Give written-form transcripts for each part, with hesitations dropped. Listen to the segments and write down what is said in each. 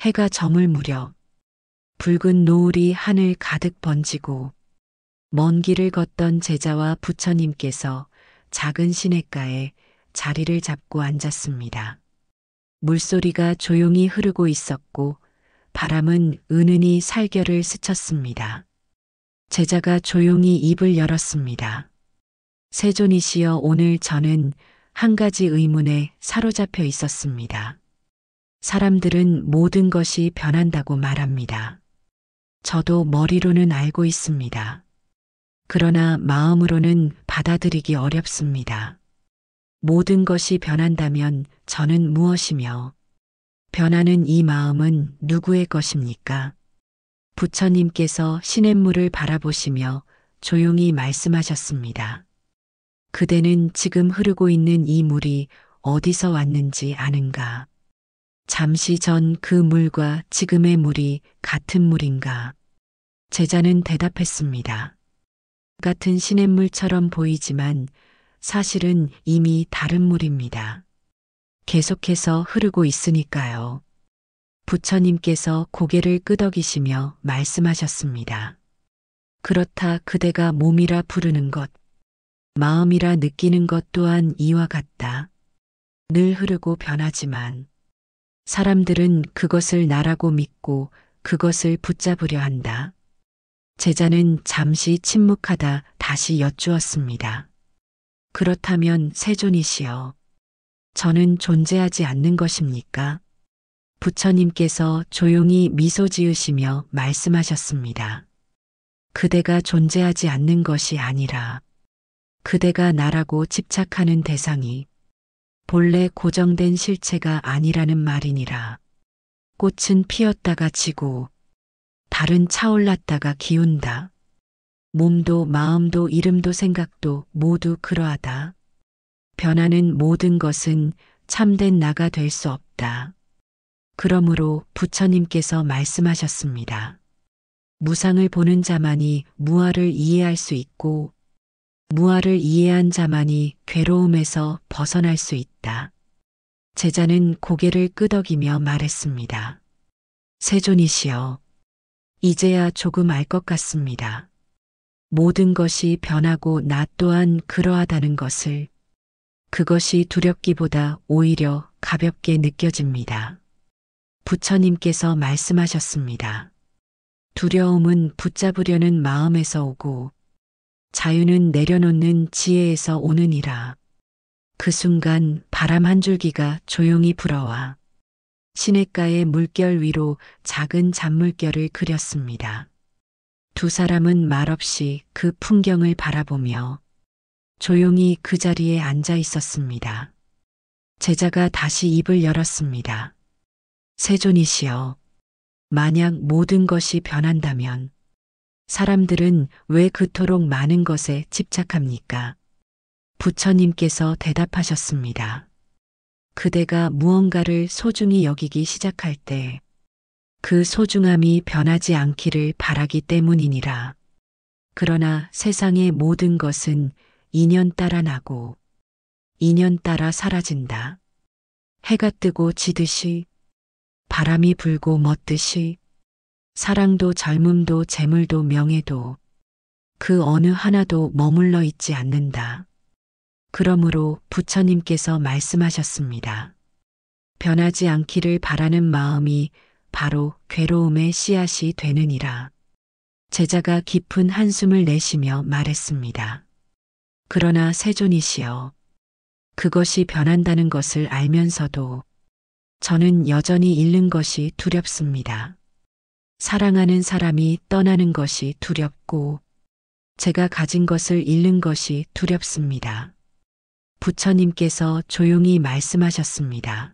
해가 저물 무렵 붉은 노을이 하늘 가득 번지고 먼 길을 걷던 제자와 부처님께서 작은 시냇가에 자리를 잡고 앉았습니다. 물소리가 조용히 흐르고 있었고 바람은 은은히 살결을 스쳤습니다. 제자가 조용히 입을 열었습니다. 세존이시여, 오늘 저는 한 가지 의문에 사로잡혀 있었습니다. 사람들은 모든 것이 변한다고 말합니다. 저도 머리로는 알고 있습니다. 그러나 마음으로는 받아들이기 어렵습니다. 모든 것이 변한다면 저는 무엇이며 변하는 이 마음은 누구의 것입니까? 부처님께서 시냇물을 바라보시며 조용히 말씀하셨습니다. 그대는 지금 흐르고 있는 이 물이 어디서 왔는지 아는가? 잠시 전 그 물과 지금의 물이 같은 물인가? 제자는 대답했습니다. 같은 시냇물처럼 보이지만 사실은 이미 다른 물입니다. 계속해서 흐르고 있으니까요. 부처님께서 고개를 끄덕이시며 말씀하셨습니다. 그렇다, 그대가 몸이라 부르는 것, 마음이라 느끼는 것 또한 이와 같다. 늘 흐르고 변하지만 사람들은 그것을 나라고 믿고 그것을 붙잡으려 한다. 제자는 잠시 침묵하다 다시 여쭈었습니다. 그렇다면 세존이시여, 저는 존재하지 않는 것입니까? 부처님께서 조용히 미소 지으시며 말씀하셨습니다. 그대가 존재하지 않는 것이 아니라 그대가 나라고 집착하는 대상이 본래 고정된 실체가 아니라는 말이니라. 꽃은 피었다가 지고 달은 차올랐다가 기운다. 몸도 마음도 이름도 생각도 모두 그러하다. 변하는 모든 것은 참된 나가 될 수 없다. 그러므로 부처님께서 말씀하셨습니다. 무상을 보는 자만이 무아를 이해할 수 있고 무아를 이해한 자만이 괴로움에서 벗어날 수 있다. 제자는 고개를 끄덕이며 말했습니다. 세존이시여, 이제야 조금 알 것 같습니다. 모든 것이 변하고 나 또한 그러하다는 것을. 그것이 두렵기보다 오히려 가볍게 느껴집니다. 부처님께서 말씀하셨습니다. 두려움은 붙잡으려는 마음에서 오고 자유는 내려놓는 지혜에서 오느니라. 그 순간 바람 한 줄기가 조용히 불어와 시냇가의 물결 위로 작은 잔물결을 그렸습니다. 두 사람은 말없이 그 풍경을 바라보며 조용히 그 자리에 앉아 있었습니다. 제자가 다시 입을 열었습니다. 세존이시여, 만약 모든 것이 변한다면 사람들은 왜 그토록 많은 것에 집착합니까? 부처님께서 대답하셨습니다. 그대가 무언가를 소중히 여기기 시작할 때 그 소중함이 변하지 않기를 바라기 때문이니라. 그러나 세상의 모든 것은 인연 따라 나고 인연 따라 사라진다. 해가 뜨고 지듯이, 바람이 불고 멎듯이, 사랑도 젊음도 재물도 명예도 그 어느 하나도 머물러 있지 않는다. 그러므로 부처님께서 말씀하셨습니다. 변하지 않기를 바라는 마음이 바로 괴로움의 씨앗이 되느니라. 제자가 깊은 한숨을 내쉬며 말했습니다. 그러나 세존이시여, 그것이 변한다는 것을 알면서도 저는 여전히 잃는 것이 두렵습니다. 사랑하는 사람이 떠나는 것이 두렵고 제가 가진 것을 잃는 것이 두렵습니다. 부처님께서 조용히 말씀하셨습니다.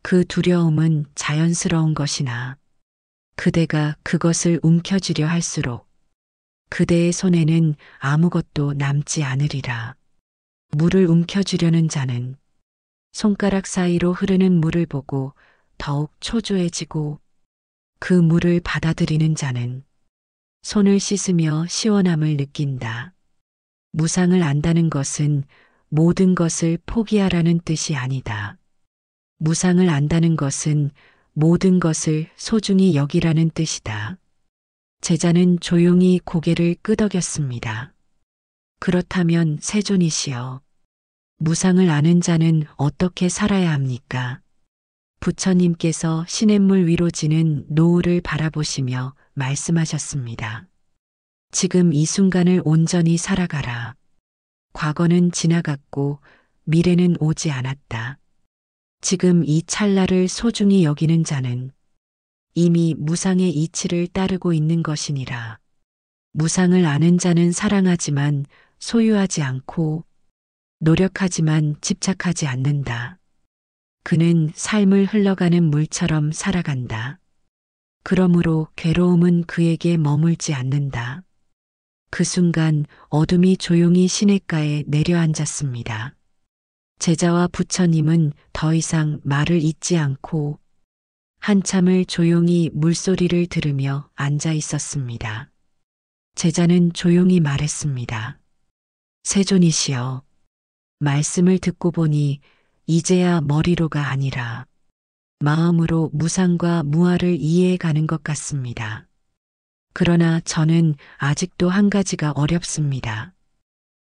그 두려움은 자연스러운 것이나 그대가 그것을 움켜쥐려 할수록 그대의 손에는 아무것도 남지 않으리라. 물을 움켜쥐려는 자는 손가락 사이로 흐르는 물을 보고 더욱 초조해지고 그 물을 받아들이는 자는 손을 씻으며 시원함을 느낀다. 무상을 안다는 것은 모든 것을 포기하라는 뜻이 아니다. 무상을 안다는 것은 모든 것을 소중히 여기라는 뜻이다. 제자는 조용히 고개를 끄덕였습니다. 그렇다면 세존이시여, 무상을 아는 자는 어떻게 살아야 합니까? 부처님께서 시냇물 위로 지는 노을을 바라보시며 말씀하셨습니다. 지금 이 순간을 온전히 살아가라. 과거는 지나갔고 미래는 오지 않았다. 지금 이 찰나를 소중히 여기는 자는 이미 무상의 이치를 따르고 있는 것이니라. 무상을 아는 자는 사랑하지만 소유하지 않고 노력하지만 집착하지 않는다. 그는 삶을 흘러가는 물처럼 살아간다. 그러므로 괴로움은 그에게 머물지 않는다. 그 순간 어둠이 조용히 시냇가에 내려앉았습니다. 제자와 부처님은 더 이상 말을 잇지 않고 한참을 조용히 물소리를 들으며 앉아 있었습니다. 제자는 조용히 말했습니다. 세존이시여, 말씀을 듣고 보니 이제야 머리로가 아니라 마음으로 무상과 무아를 이해해 가는 것 같습니다. 그러나 저는 아직도 한 가지가 어렵습니다.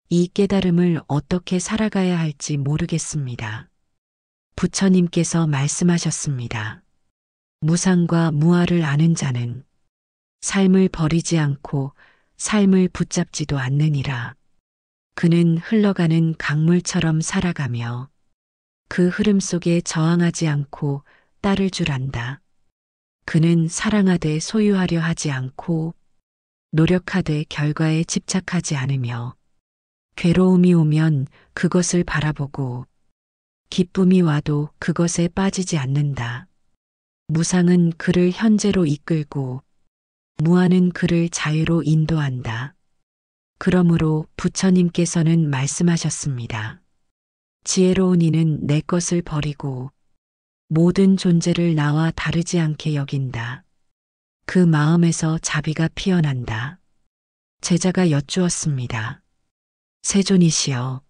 이 깨달음을 어떻게 살아가야 할지 모르겠습니다. 부처님께서 말씀하셨습니다. 무상과 무아를 아는 자는 삶을 버리지 않고 삶을 붙잡지도 않느니라. 그는 흘러가는 강물처럼 살아가며 그 흐름 속에 저항하지 않고 따를 줄 안다. 그는 사랑하되 소유하려 하지 않고 노력하되 결과에 집착하지 않으며 괴로움이 오면 그것을 바라보고 기쁨이 와도 그것에 빠지지 않는다. 무상은 그를 현재로 이끌고 무아는 그를 자유로 인도한다. 그러므로 부처님께서는 말씀하셨습니다. 지혜로운 이는 내 것을 버리고 모든 존재를 나와 다르지 않게 여긴다. 그 마음에서 자비가 피어난다. 제자가 여쭈었습니다. 세존이시여,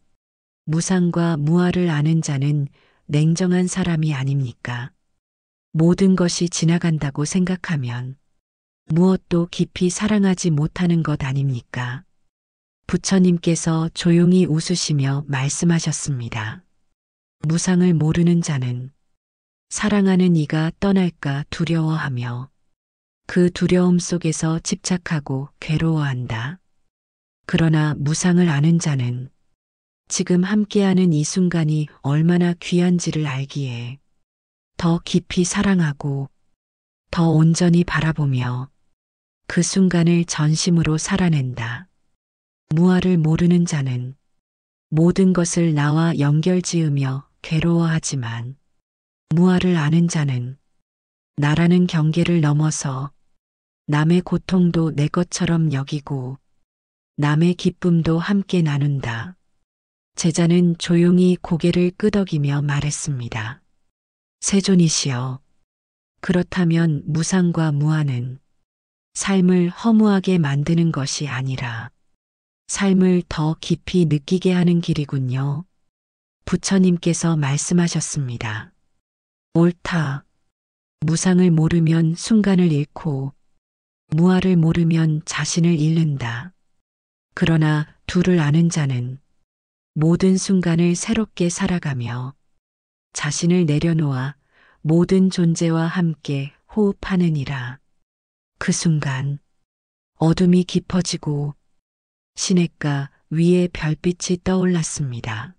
무상과 무아를 아는 자는 냉정한 사람이 아닙니까? 모든 것이 지나간다고 생각하면 무엇도 깊이 사랑하지 못하는 것 아닙니까? 부처님께서 조용히 웃으시며 말씀하셨습니다. 무상을 모르는 자는 사랑하는 이가 떠날까 두려워하며 그 두려움 속에서 집착하고 괴로워한다. 그러나 무상을 아는 자는 지금 함께하는 이 순간이 얼마나 귀한지를 알기에 더 깊이 사랑하고 더 온전히 바라보며 그 순간을 전심으로 살아낸다. 무아를 모르는 자는 모든 것을 나와 연결지으며 괴로워하지만 무아를 아는 자는 나라는 경계를 넘어서 남의 고통도 내 것처럼 여기고 남의 기쁨도 함께 나눈다. 제자는 조용히 고개를 끄덕이며 말했습니다. 세존이시여, 그렇다면 무상과 무아는 삶을 허무하게 만드는 것이 아니라 삶을 더 깊이 느끼게 하는 길이군요. 부처님께서 말씀하셨습니다. 옳다. 무상을 모르면 순간을 잃고 무아를 모르면 자신을 잃는다. 그러나 둘을 아는 자는 모든 순간을 새롭게 살아가며 자신을 내려놓아 모든 존재와 함께 호흡하느니라. 그 순간 어둠이 깊어지고 시냇가 위에 별빛이 떠올랐습니다.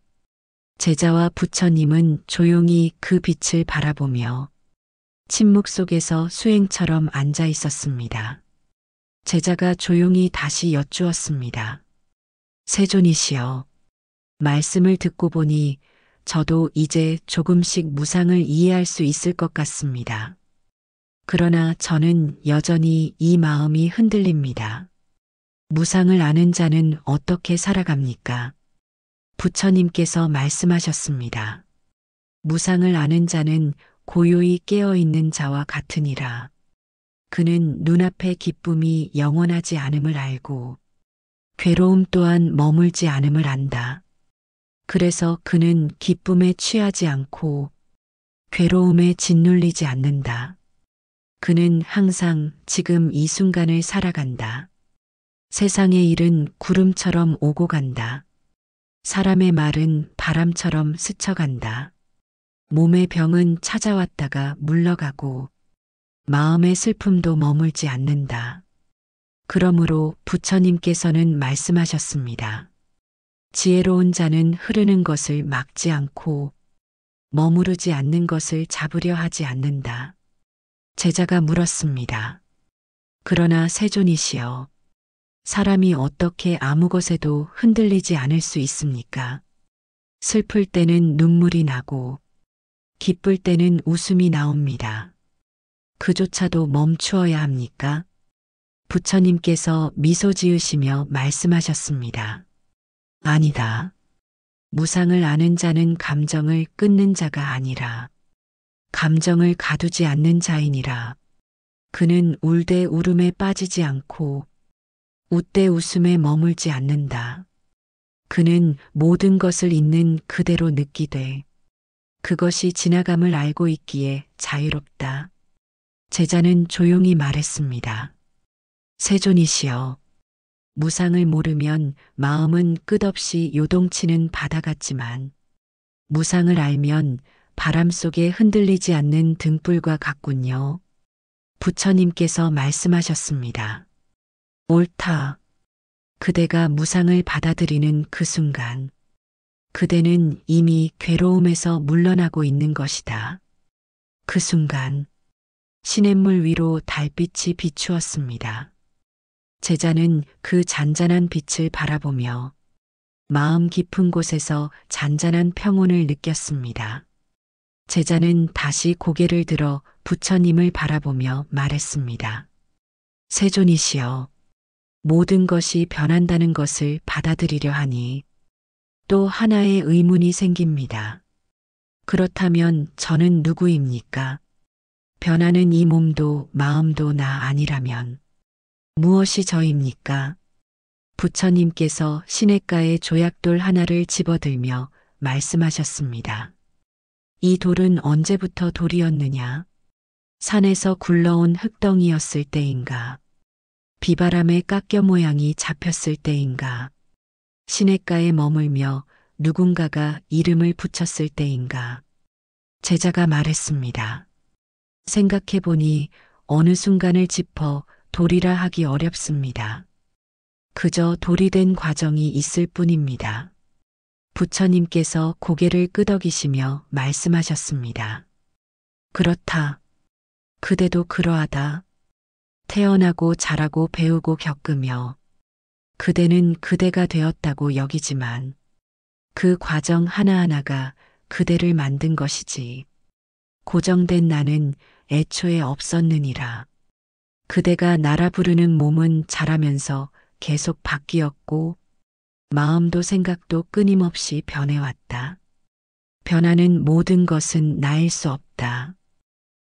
제자와 부처님은 조용히 그 빛을 바라보며 침묵 속에서 수행처럼 앉아 있었습니다. 제자가 조용히 다시 여쭈었습니다. 세존이시여, 말씀을 듣고 보니 저도 이제 조금씩 무상을 이해할 수 있을 것 같습니다. 그러나 저는 여전히 이 마음이 흔들립니다. 무상을 아는 자는 어떻게 살아갑니까? 부처님께서 말씀하셨습니다. 무상을 아는 자는 고요히 깨어있는 자와 같으니라. 그는 눈앞의 기쁨이 영원하지 않음을 알고 괴로움 또한 머물지 않음을 안다. 그래서 그는 기쁨에 취하지 않고 괴로움에 짓눌리지 않는다. 그는 항상 지금 이 순간을 살아간다. 세상의 일은 구름처럼 오고 간다. 사람의 말은 바람처럼 스쳐간다. 몸의 병은 찾아왔다가 물러가고 마음의 슬픔도 머물지 않는다. 그러므로 부처님께서는 말씀하셨습니다. 지혜로운 자는 흐르는 것을 막지 않고 머무르지 않는 것을 잡으려 하지 않는다. 제자가 물었습니다. 그러나 세존이시여, 사람이 어떻게 아무 것에도 흔들리지 않을 수 있습니까? 슬플 때는 눈물이 나고 기쁠 때는 웃음이 나옵니다. 그조차도 멈추어야 합니까? 부처님께서 미소 지으시며 말씀하셨습니다. 아니다. 무상을 아는 자는 감정을 끊는 자가 아니라 감정을 가두지 않는 자이니라. 그는 울되 울음에 빠지지 않고 웃되 웃음에 머물지 않는다. 그는 모든 것을 있는 그대로 느끼되 그것이 지나감을 알고 있기에 자유롭다. 제자는 조용히 말했습니다. 세존이시여, 무상을 모르면 마음은 끝없이 요동치는 바다 같지만 무상을 알면 바람 속에 흔들리지 않는 등불과 같군요. 부처님께서 말씀하셨습니다. 옳다. 그대가 무상을 받아들이는 그 순간, 그대는 이미 괴로움에서 물러나고 있는 것이다. 그 순간, 시냇물 위로 달빛이 비추었습니다. 제자는 그 잔잔한 빛을 바라보며 마음 깊은 곳에서 잔잔한 평온을 느꼈습니다. 제자는 다시 고개를 들어 부처님을 바라보며 말했습니다. 세존이시여, 모든 것이 변한다는 것을 받아들이려 하니 또 하나의 의문이 생깁니다. 그렇다면 저는 누구입니까? 변하는 이 몸도 마음도 나 아니라면 무엇이 저입니까? 부처님께서 시냇가에 조약돌 하나를 집어들며 말씀하셨습니다. 이 돌은 언제부터 돌이었느냐? 산에서 굴러온 흙덩이였을 때인가? 비바람에 깎여 모양이 잡혔을 때인가? 시냇가에 머물며 누군가가 이름을 붙였을 때인가? 제자가 말했습니다. 생각해보니 어느 순간을 짚어 돌이라 하기 어렵습니다. 그저 돌이 된 과정이 있을 뿐입니다. 부처님께서 고개를 끄덕이시며 말씀하셨습니다. 그렇다. 그대도 그러하다. 태어나고 자라고 배우고 겪으며 그대는 그대가 되었다고 여기지만 그 과정 하나하나가 그대를 만든 것이지. 고정된 나는 애초에 없었느니라. 그대가 나라 부르는 몸은 자라면서 계속 바뀌었고 마음도 생각도 끊임없이 변해왔다. 변하는 모든 것은 나일 수 없다.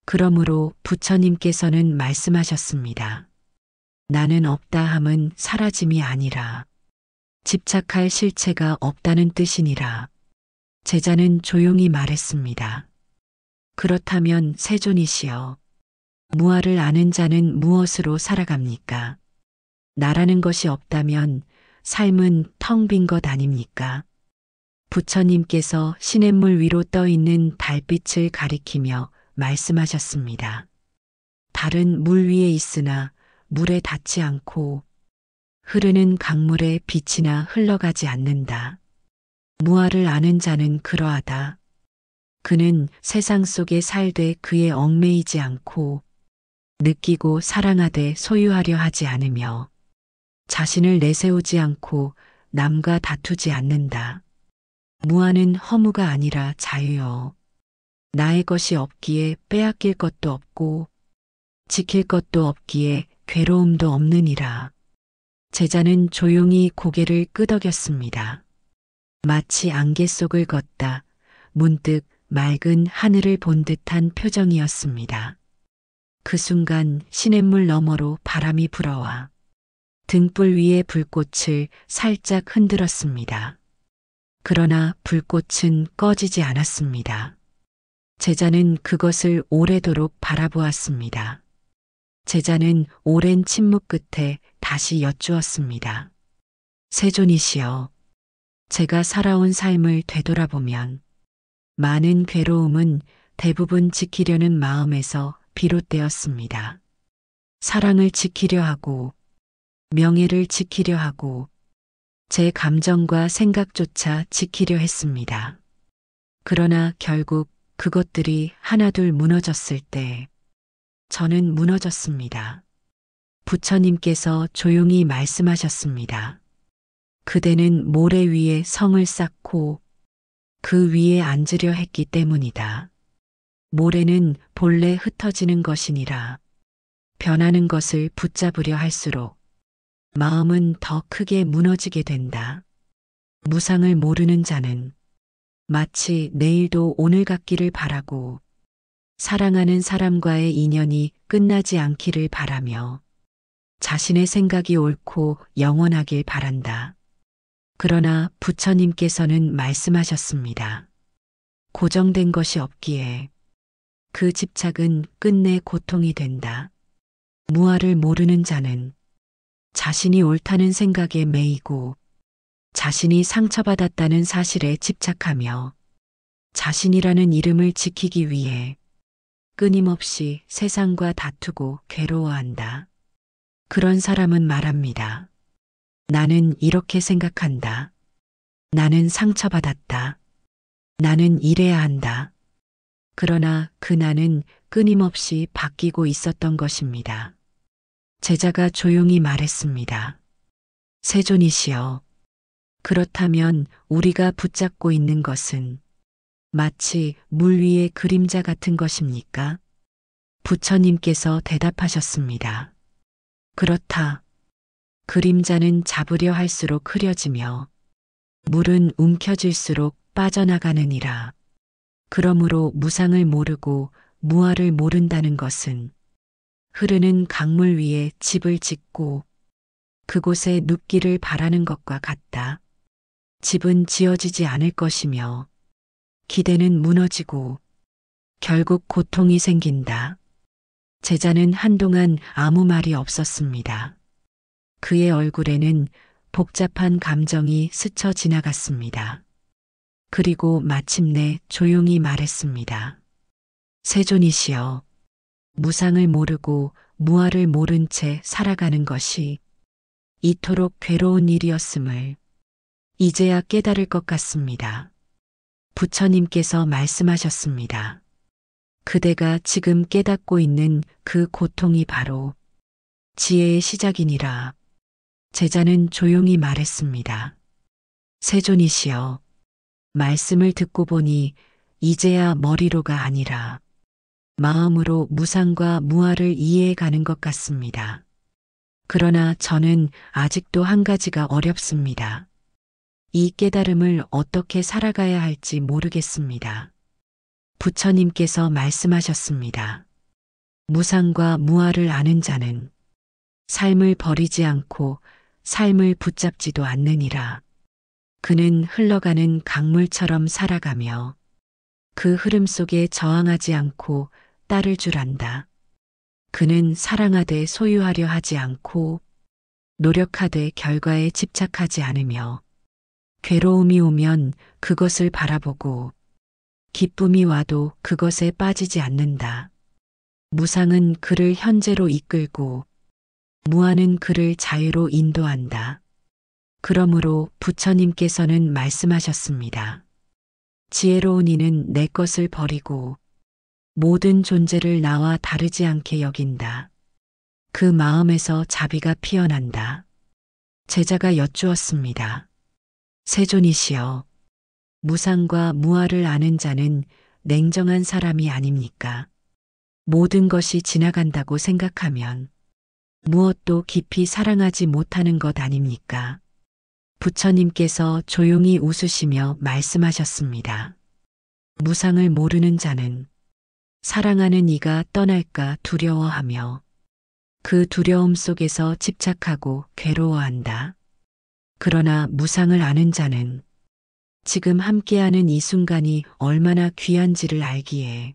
그러므로 부처님께서는 말씀하셨습니다. 나는 없다 함은 사라짐이 아니라 집착할 실체가 없다는 뜻이니라. 제자는 조용히 말했습니다. 그렇다면 세존이시여, 무아를 아는 자는 무엇으로 살아갑니까? 나라는 것이 없다면 삶은 텅 빈 것 아닙니까? 부처님께서 시냇물 위로 떠 있는 달빛을 가리키며 말씀하셨습니다. 달은 물 위에 있으나 물에 닿지 않고 흐르는 강물에 빛이나 흘러가지 않는다. 무아를 아는 자는 그러하다. 그는 세상 속에 살되 그에 얽매이지 않고 느끼고 사랑하되 소유하려 하지 않으며 자신을 내세우지 않고 남과 다투지 않는다. 무아는 허무가 아니라 자유요. 나의 것이 없기에 빼앗길 것도 없고 지킬 것도 없기에 괴로움도 없느니라. 제자는 조용히 고개를 끄덕였습니다. 마치 안개 속을 걷다 문득 맑은 하늘을 본 듯한 표정이었습니다. 그 순간 시냇물 너머로 바람이 불어와 등불 위의 불꽃을 살짝 흔들었습니다. 그러나 불꽃은 꺼지지 않았습니다. 제자는 그것을 오래도록 바라보았습니다. 제자는 오랜 침묵 끝에 다시 여쭈었습니다. 세존이시여, 제가 살아온 삶을 되돌아보면 많은 괴로움은 대부분 지키려는 마음에서 비롯되었습니다. 사랑을 지키려 하고, 명예를 지키려 하고, 제 감정과 생각조차 지키려 했습니다. 그러나 결국 그것들이 하나둘 무너졌을 때 저는 무너졌습니다. 부처님께서 조용히 말씀하셨습니다. 그대는 모래 위에 성을 쌓고 그 위에 앉으려 했기 때문이다. 모래는 본래 흩어지는 것이니라. 변하는 것을 붙잡으려 할수록 마음은 더 크게 무너지게 된다. 무상을 모르는 자는 마치 내일도 오늘 같기를 바라고 사랑하는 사람과의 인연이 끝나지 않기를 바라며 자신의 생각이 옳고 영원하길 바란다. 그러나 부처님께서는 말씀하셨습니다. 고정된 것이 없기에 그 집착은 끝내 고통이 된다. 무아를 모르는 자는 자신이 옳다는 생각에 매이고 자신이 상처받았다는 사실에 집착하며 자신이라는 이름을 지키기 위해 끊임없이 세상과 다투고 괴로워한다. 그런 사람은 말합니다. 나는 이렇게 생각한다. 나는 상처받았다. 나는 이래야 한다. 그러나 그 나는 끊임없이 바뀌고 있었던 것입니다. 제자가 조용히 말했습니다. 세존이시여, 그렇다면 우리가 붙잡고 있는 것은 마치 물 위의 그림자 같은 것입니까? 부처님께서 대답하셨습니다. 그렇다. 그림자는 잡으려 할수록 흐려지며 물은 움켜질수록 빠져나가느니라. 그러므로 무상을 모르고 무아를 모른다는 것은 흐르는 강물 위에 집을 짓고 그곳에 눕기를 바라는 것과 같다. 집은 지어지지 않을 것이며 기대는 무너지고 결국 고통이 생긴다. 제자는 한동안 아무 말이 없었습니다. 그의 얼굴에는 복잡한 감정이 스쳐 지나갔습니다. 그리고 마침내 조용히 말했습니다. 세존이시여, 무상을 모르고 무아를 모른 채 살아가는 것이 이토록 괴로운 일이었음을 이제야 깨달을 것 같습니다. 부처님께서 말씀하셨습니다. 그대가 지금 깨닫고 있는 그 고통이 바로 지혜의 시작이니라. 제자는 조용히 말했습니다. 세존이시여, 말씀을 듣고 보니 이제야 머리로가 아니라 마음으로 무상과 무아를 이해해 가는 것 같습니다. 그러나 저는 아직도 한 가지가 어렵습니다. 이 깨달음을 어떻게 살아가야 할지 모르겠습니다. 부처님께서 말씀하셨습니다. 무상과 무아를 아는 자는 삶을 버리지 않고 삶을 붙잡지도 않느니라. 그는 흘러가는 강물처럼 살아가며 그 흐름 속에 저항하지 않고 따를 줄 안다. 그는 사랑하되 소유하려 하지 않고 노력하되 결과에 집착하지 않으며 괴로움이 오면 그것을 바라보고 기쁨이 와도 그것에 빠지지 않는다. 무상은 그를 현재로 이끌고 무아는 그를 자유로 인도한다. 그러므로 부처님께서는 말씀하셨습니다. 지혜로운 이는 내 것을 버리고 모든 존재를 나와 다르지 않게 여긴다. 그 마음에서 자비가 피어난다. 제자가 여쭈었습니다. 세존이시여, 무상과 무아를 아는 자는 냉정한 사람이 아닙니까? 모든 것이 지나간다고 생각하면 무엇도 깊이 사랑하지 못하는 것 아닙니까? 부처님께서 조용히 웃으시며 말씀하셨습니다. 무상을 모르는 자는 사랑하는 이가 떠날까 두려워하며 그 두려움 속에서 집착하고 괴로워한다. 그러나 무상을 아는 자는 지금 함께하는 이 순간이 얼마나 귀한지를 알기에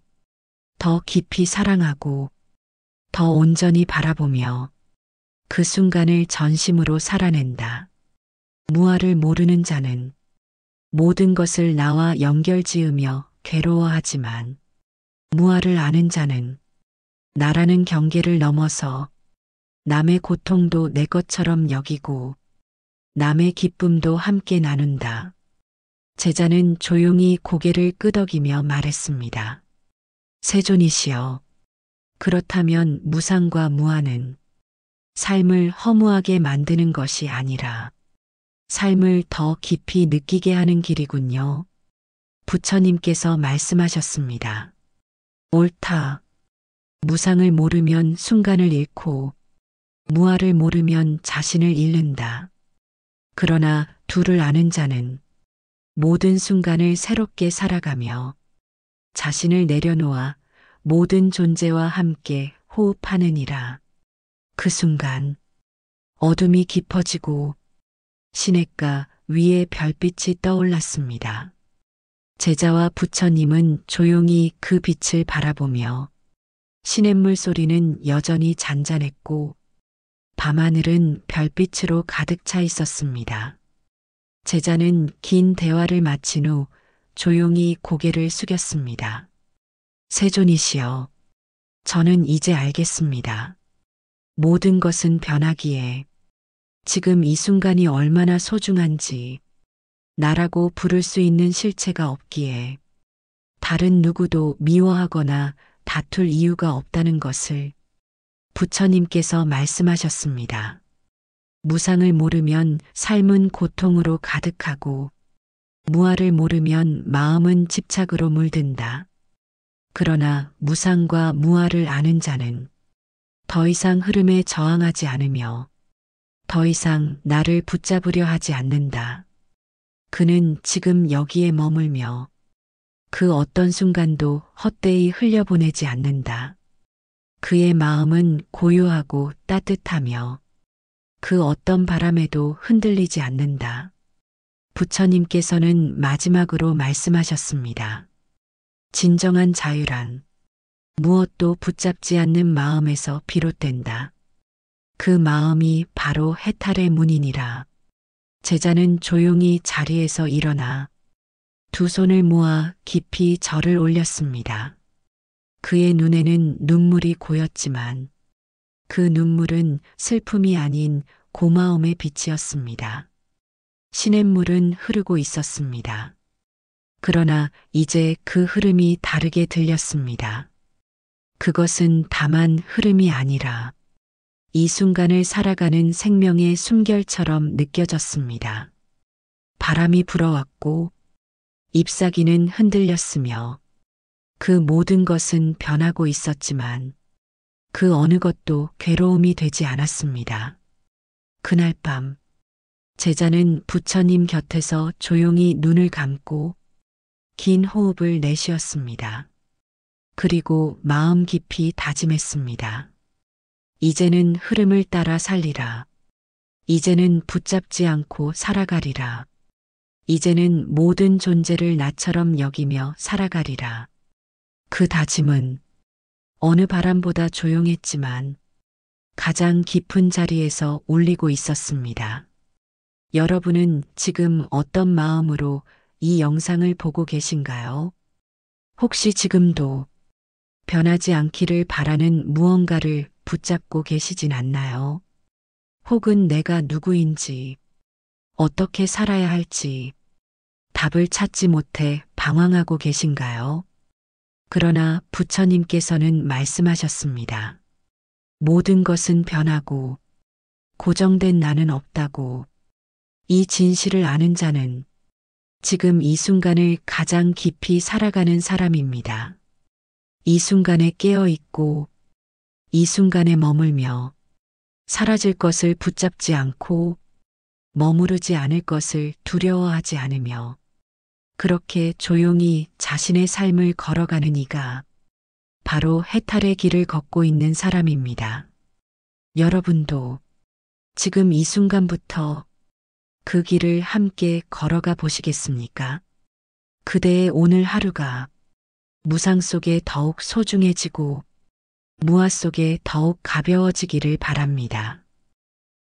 더 깊이 사랑하고 더 온전히 바라보며 그 순간을 전심으로 살아낸다. 무아를 모르는 자는 모든 것을 나와 연결지으며 괴로워하지만 무아를 아는 자는 나라는 경계를 넘어서 남의 고통도 내 것처럼 여기고 남의 기쁨도 함께 나눈다. 제자는 조용히 고개를 끄덕이며 말했습니다. 세존이시여, 그렇다면 무상과 무아는 삶을 허무하게 만드는 것이 아니라 삶을 더 깊이 느끼게 하는 길이군요. 부처님께서 말씀하셨습니다. 옳다. 무상을 모르면 순간을 잃고 무아를 모르면 자신을 잃는다. 그러나 둘을 아는 자는 모든 순간을 새롭게 살아가며 자신을 내려놓아 모든 존재와 함께 호흡하느니라. 그 순간 어둠이 깊어지고 시냇가 위에 별빛이 떠올랐습니다. 제자와 부처님은 조용히 그 빛을 바라보며 시냇물 소리는 여전히 잔잔했고 밤하늘은 별빛으로 가득 차 있었습니다. 제자는 긴 대화를 마친 후 조용히 고개를 숙였습니다. 세존이시여, 저는 이제 알겠습니다. 모든 것은 변하기에 지금 이 순간이 얼마나 소중한지 나라고 부를 수 있는 실체가 없기에 다른 누구도 미워하거나 다툴 이유가 없다는 것을 부처님께서 말씀하셨습니다. 무상을 모르면 삶은 고통으로 가득하고 무아를 모르면 마음은 집착으로 물든다. 그러나 무상과 무아를 아는 자는 더 이상 흐름에 저항하지 않으며 더 이상 나를 붙잡으려 하지 않는다. 그는 지금 여기에 머물며 그 어떤 순간도 헛되이 흘려보내지 않는다. 그의 마음은 고요하고 따뜻하며 그 어떤 바람에도 흔들리지 않는다. 부처님께서는 마지막으로 말씀하셨습니다. 진정한 자유란 무엇도 붙잡지 않는 마음에서 비롯된다. 그 마음이 바로 해탈의 문이니라. 제자는 조용히 자리에서 일어나 두 손을 모아 깊이 절을 올렸습니다. 그의 눈에는 눈물이 고였지만 그 눈물은 슬픔이 아닌 고마움의 빛이었습니다. 시냇물은 흐르고 있었습니다. 그러나 이제 그 흐름이 다르게 들렸습니다. 그것은 다만 흐름이 아니라 이 순간을 살아가는 생명의 숨결처럼 느껴졌습니다. 바람이 불어왔고 잎사귀는 흔들렸으며 그 모든 것은 변하고 있었지만 그 어느 것도 괴로움이 되지 않았습니다. 그날 밤 제자는 부처님 곁에서 조용히 눈을 감고 긴 호흡을 내쉬었습니다. 그리고 마음 깊이 다짐했습니다. 이제는 흐름을 따라 살리라. 이제는 붙잡지 않고 살아가리라. 이제는 모든 존재를 나처럼 여기며 살아가리라. 그 다짐은 어느 바람보다 조용했지만 가장 깊은 자리에서 울리고 있었습니다. 여러분은 지금 어떤 마음으로 이 영상을 보고 계신가요? 혹시 지금도 변하지 않기를 바라는 무언가를 붙잡고 계시진 않나요? 혹은 내가 누구인지, 어떻게 살아야 할지 답을 찾지 못해 방황하고 계신가요? 그러나 부처님께서는 말씀하셨습니다. 모든 것은 변하고 고정된 나는 없다고. 이 진실을 아는 자는 지금 이 순간을 가장 깊이 살아가는 사람입니다. 이 순간에 깨어 있고 이 순간에 머물며 사라질 것을 붙잡지 않고 머무르지 않을 것을 두려워하지 않으며 그렇게 조용히 자신의 삶을 걸어가는 이가 바로 해탈의 길을 걷고 있는 사람입니다. 여러분도 지금 이 순간부터 그 길을 함께 걸어가 보시겠습니까? 그대의 오늘 하루가 무상 속에 더욱 소중해지고 무아 속에 더욱 가벼워지기를 바랍니다.